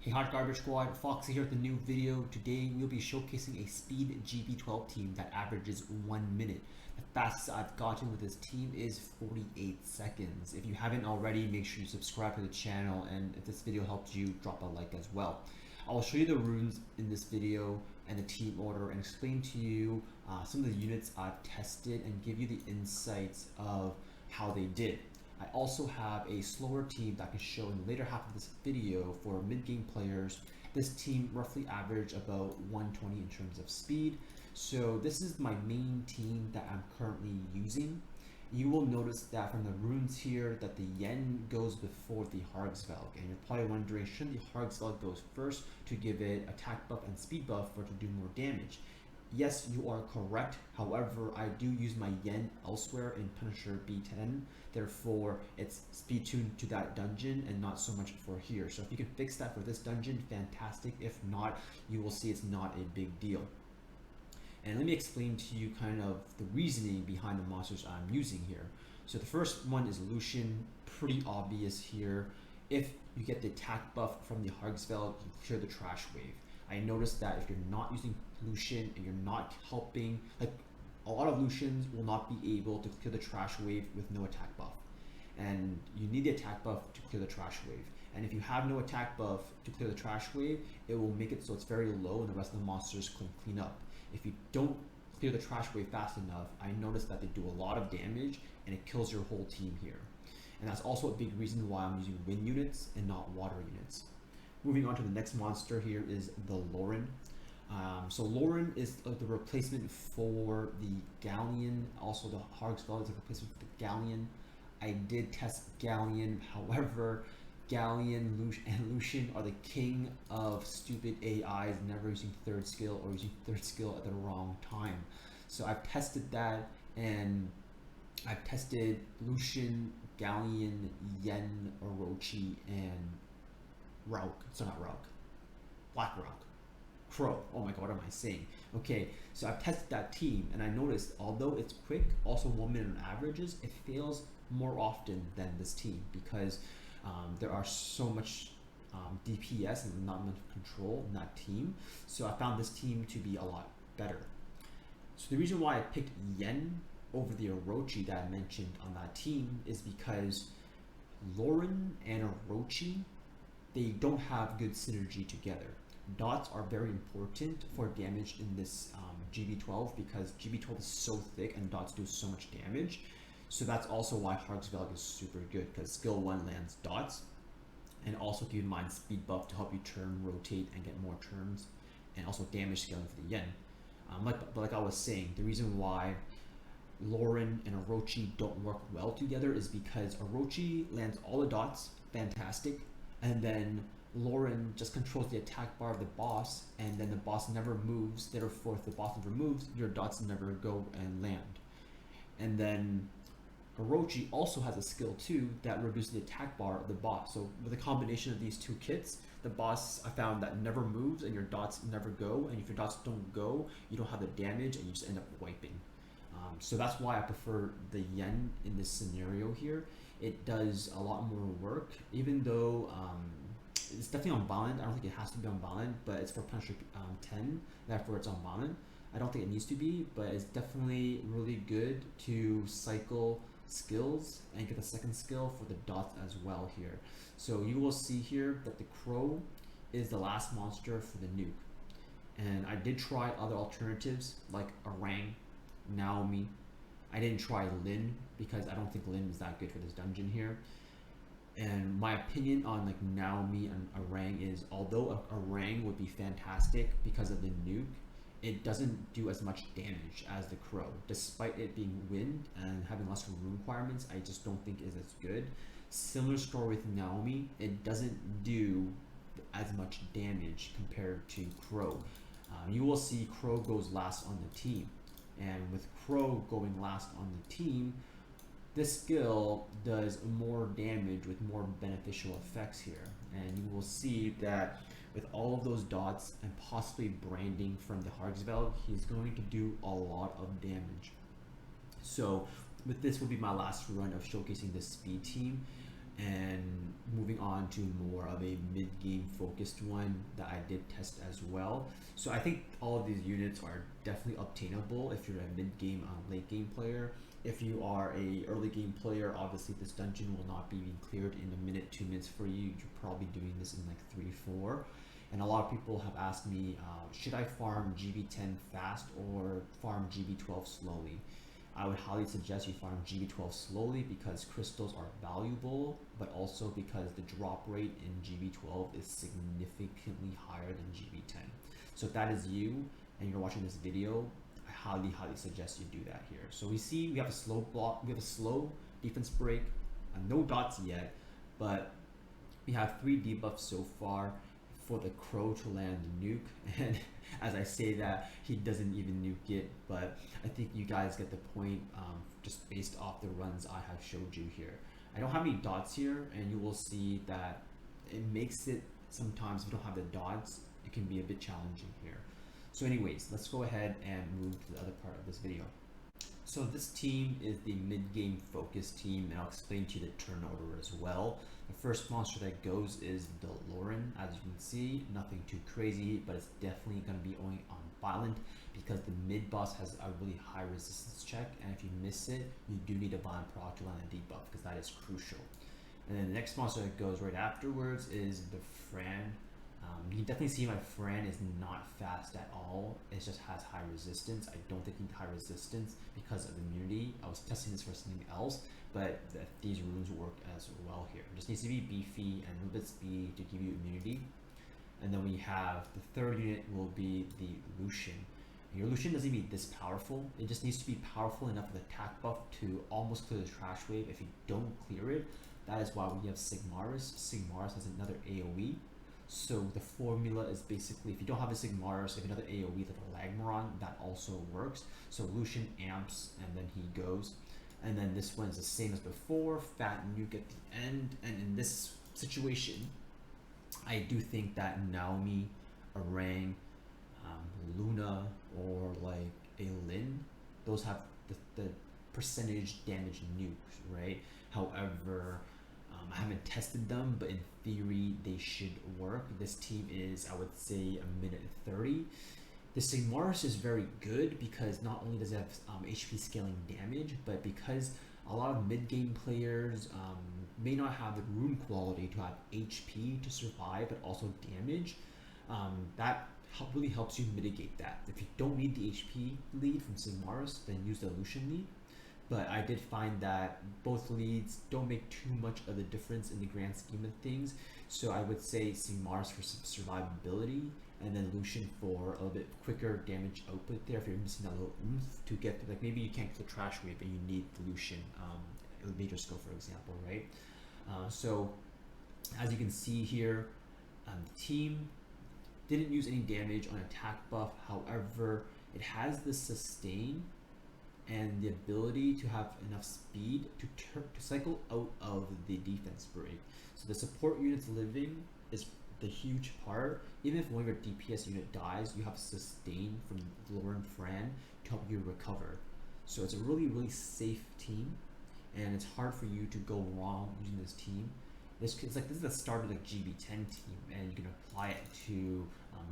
Hey Hot Garbage Squad, Foxy here with a new video. Today we'll be showcasing a speed GB12 team that averages 1 minute. The fastest I've gotten with this team is 48 seconds. If you haven't already, make sure you subscribe to the channel, and if this video helped you, drop a like as well. I'll show you the runes in this video and the team order and explain to you some of the units I've tested and give you the insights of how they did. I also have a slower team that I can show in the later half of this video for mid-game players. This team roughly average about 120 in terms of speed. So this is my main team that I'm currently using. You will notice that from the runes here that the yen goes before the Hargsvelg, and you're probably wondering, shouldn't the Hargsvelg goes first to give it attack buff and speed buff or to do more damage? Yes, you are correct. However, I do use my yen elsewhere in Punisher B10. Therefore, it's speed tuned to that dungeon and not so much for here. So if you can fix that for this dungeon, fantastic. If not, you will see it's not a big deal. And let me explain to you kind of the reasoning behind the monsters I'm using here. So the first one is Lucian, pretty obvious here. If you get the attack buff from the Hargsvelg, you clear the trash wave. I noticed that if you're not using Lucian and you're not helping, like a lot of Lucians will not be able to clear the trash wave with no attack buff. And you need the attack buff to clear the trash wave. And if you have no attack buff to clear the trash wave, it will make it so it's very low and the rest of the monsters can clean up. If you don't clear the trash wave fast enough, I noticed that they do a lot of damage and it kills your whole team here. And that's also a big reason why I'm using wind units and not water units. Moving on to the next monster here is the Lauren. So Lauren is the replacement for the Galleon. Also the Hargsvelg is a replacement for the Galleon. I did test Galleon, however, Galleon and Lucian are the king of stupid AIs, never using third skill or using third skill at the wrong time. So I've tested that, and I've tested Lucian, Galleon, Yen, Orochi, and Rauk. So not Rauk. Black Rauk. Crow. Oh my god, what am I saying? Okay, so I've tested that team, and I noticed although it's quick, also 1 minute on averages, it fails more often than this team because there are so much DPS and not much control in that team. So I found this team to be a lot better. So the reason why I picked Yen over the Orochi that I mentioned on that team is because Lauren and Orochi, they don't have good synergy together. Dots are very important for damage in this GB12 because GB12 is so thick and dots do so much damage. So that's also why Hargsvelg is super good, because skill 1 lands dots, and also keep in mind speed buff to help you turn, rotate, and get more turns, and also damage scaling for the yen. Like I was saying, the reason why Lauren and Orochi don't work well together is because Orochi lands all the dots, fantastic, and then Lauren just controls the attack bar of the boss, and then the boss never moves. Therefore, if the boss never moves, your dots never go and land. And then Orochi also has a skill too that reduces the attack bar of the boss. So with a combination of these two kits, the boss, I found, that never moves and your dots never go, and if your dots don't go, you don't have the damage and you just end up wiping. So that's why I prefer the Yen in this scenario here. It does a lot more work, even though it's definitely unbalanced. I don't think it has to be unbalanced, but it's for Punisher 10, therefore it's unbalanced. I don't think it needs to be, but it's definitely really good to cycle skills and get the second skill for the dots as well here. So you will see here that the Crow is the last monster for the nuke. And I did try other alternatives like Orang, Naomi. I didn't try Lin because I don't think Lin is that good for this dungeon here. And my opinion on like Naomi and Orang is, although Orang would be fantastic because of the nuke, it doesn't do as much damage as the Crow. Despite it being wind and having less rune requirements, I just don't think is as good. Similar story with Naomi, it doesn't do as much damage compared to Crow. You will see Crow goes last on the team. And with Crow going last on the team, this skill does more damage with more beneficial effects here. And you will see that with all of those dots and possibly branding from the Hargsvelg, he's going to do a lot of damage. So with this will be my last run of showcasing this speed team. and moving on to more of a mid-game focused one that I did test as well. So I think all of these units are definitely obtainable if you're a mid-game late game player. If you are a early game player, obviously this dungeon will not be being cleared in a minute, 2 minutes for you. You're probably doing this in like 3-4. And a lot of people have asked me, should I farm GB10 fast or farm GB12 slowly? I would highly suggest you farm GB12 slowly because crystals are valuable, but also because the drop rate in GB12 is significantly higher than GB10. So if that is you and you're watching this video, I highly suggest you do that here. So we have a slow block, we have a slow defense break, no dots yet, but we have 3 debuffs so far for the crow to land the nuke, and as I say that, he doesn't even nuke it, but I think you guys get the point just based off the runs I have showed you here. I don't have any dots here, and you will see that it makes it sometimes, if you don't have the dots, it can be a bit challenging here. So anyways, let's go ahead and move to the other part of this video. So this team is the mid-game focus team, and I'll explain to you the turn order as well. The first monster that goes is the Lucian. As you can see, nothing too crazy, but it's definitely going to be only on violent because the mid boss has a really high resistance check, and if you miss it, you do need a violent proc to land a debuff because that is crucial. And then the next monster that goes right afterwards is the Fran. You can definitely see my Fran is not fast at all. It just has high resistance. I don't think you need high resistance because of immunity. I was testing this for something else, but these runes work as well here. It just needs to be beefy and a little bit speedy to give you immunity. And then we have the third unit will be the Lucian. Your Lucian doesn't need to be this powerful. It just needs to be powerful enough with attack buff to almost clear the trash wave. If you don't clear it, that is why we have Sigmarus. Sigmarus has another AoE. So the formula is basically, if you don't have a Sigmarus, if another AoE like a Lagmaron, that also works. So Lucian amps and then he goes. And then this one is the same as before, fat nuke at the end. And in this situation, I do think that Naomi, Orang, Luna, or like a Lin, those have the percentage damage nukes, right? However, I haven't tested them, but in theory they should work. This team is, I would say, a minute 30. The Sigmarus is very good because not only does it have HP scaling damage, but because a lot of mid-game players may not have the rune quality to have HP to survive, but also damage, that really helps you mitigate that. If you don't need the HP lead from Sigmarus, then use the Lucian lead. But I did find that both leads don't make too much of a difference in the grand scheme of things. So I would say Sigmarus for some survivability, and then Lucian for a little bit quicker damage output there if you're missing that little oomph to get, like maybe you can't get the trash wave and you need the Lucian Major Skill, for example, right? So as you can see here, the team didn't use any damage on attack buff. However, it has the sustain and the ability to have enough speed to cycle out of the defense break. So the support units living is the huge part. Even if one of your DPS unit dies, you have sustain from Lauren Fran to help you recover. So it's a really safe team, and it's hard for you to go wrong using this team. This is the start of the GB10 team, and you can apply it to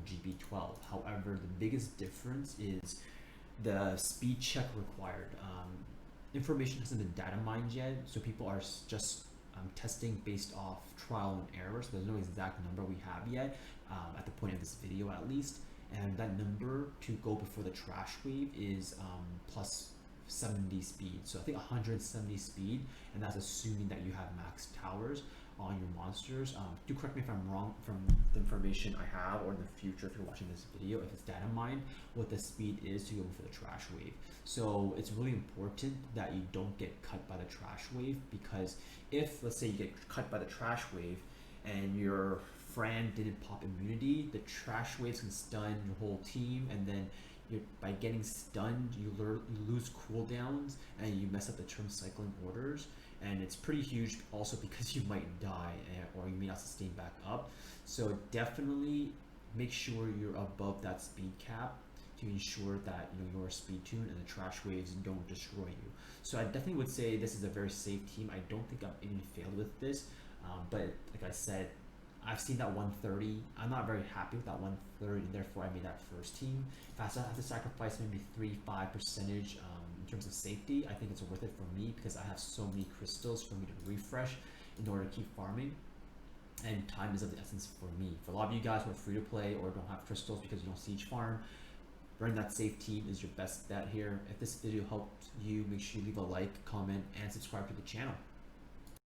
GB12. However, the biggest difference is the speed check required. Information hasn't been data mined yet, so people are just testing based off trial and error. So there's no exact number we have yet at the point of this video, at least. And that number to go before the trash wave is plus 70 speed. So I think 170 speed, and that's assuming that you have max towers on your monsters. Do correct me if I'm wrong from the information I have, or in the future if you're watching this video, if it's data mined, what the speed is to go for the trash wave. So it's really important that you don't get cut by the trash wave, because if, let's say, you get cut by the trash wave and your Fran didn't pop immunity, the trash waves can stun your whole team, and then by getting stunned, you lose cooldowns and you mess up the turn cycling orders. And it's pretty huge also because you might die or you may not sustain back up. So definitely make sure you're above that speed cap. to ensure that you're speed tuned and the trash waves don't destroy you. So I definitely would say this is a very safe team. I don't think I've even failed with this, but like I said, I've seen that 130. I'm not very happy with that 130, and therefore I made that first team. If I have to sacrifice maybe 3-5% in terms of safety, I think it's worth it for me because I have so many crystals for me to refresh in order to keep farming, and time is of the essence for me. For a lot of you guys who are free to play or don't have crystals because you don't siege farm, running that safe team is your best bet here. If this video helped you, make sure you leave a like, comment, and subscribe to the channel.